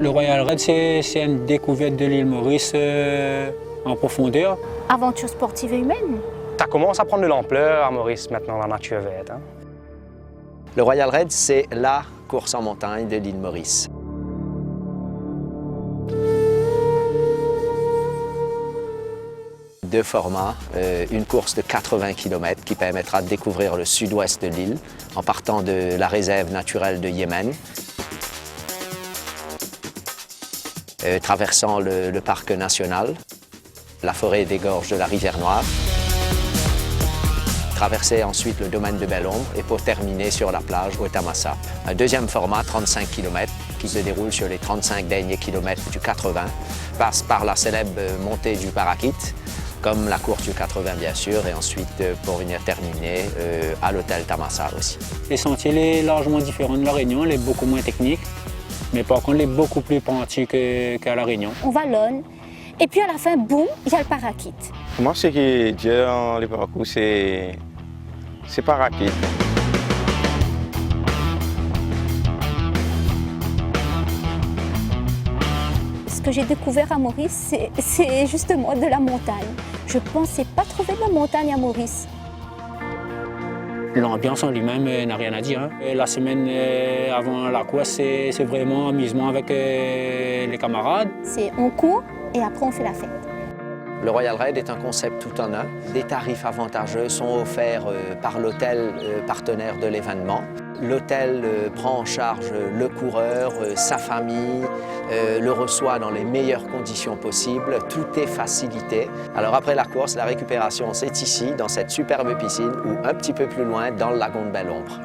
Le Royal Raid, c'est une découverte de l'île Maurice en profondeur. Aventure sportive et humaine. Ça commence à prendre de l'ampleur à Maurice maintenant, la nature verte. Hein. Le Royal Raid, c'est la course en montagne de l'île Maurice. Deux formats, une course de 80 km qui permettra de découvrir le sud-ouest de l'île en partant de la réserve naturelle de Yémen, traversant le parc national, la forêt des gorges de la rivière Noire, traverser ensuite le domaine de Belle-Ombre et pour terminer sur la plage au Tamassap. Un deuxième format, 35 km, qui se déroule sur les 35 derniers kilomètres du 80, passe par la célèbre montée du Parakit, comme la course du 80 bien sûr, et ensuite pour venir terminer à l'hôtel Tamassap aussi. Les sentiers sont largement différents de La Réunion, les beaucoup moins techniques, mais par contre les beaucoup plus pentus qu'à La Réunion. On vallonne et puis à la fin, boum, il y a le Parakit. Moi, ce que j'aime dans le parcours, c'est Parakit. Ce que j'ai découvert à Maurice, c'est justement de la montagne. Je ne pensais pas trouver de la montagne à Maurice. L'ambiance en lui-même n'a rien à dire. Hein. La semaine avant la course, c'est vraiment amusement avec les camarades. C'est on court et après on fait la fête. Le Royal Raid est un concept tout en un. Des tarifs avantageux sont offerts par l'hôtel partenaire de l'événement. L'hôtel prend en charge le coureur, sa famille, le reçoit dans les meilleures conditions possibles. Tout est facilité. Alors après la course, la récupération, c'est ici, dans cette superbe piscine, ou un petit peu plus loin, dans le lagon de Belle-Ombre.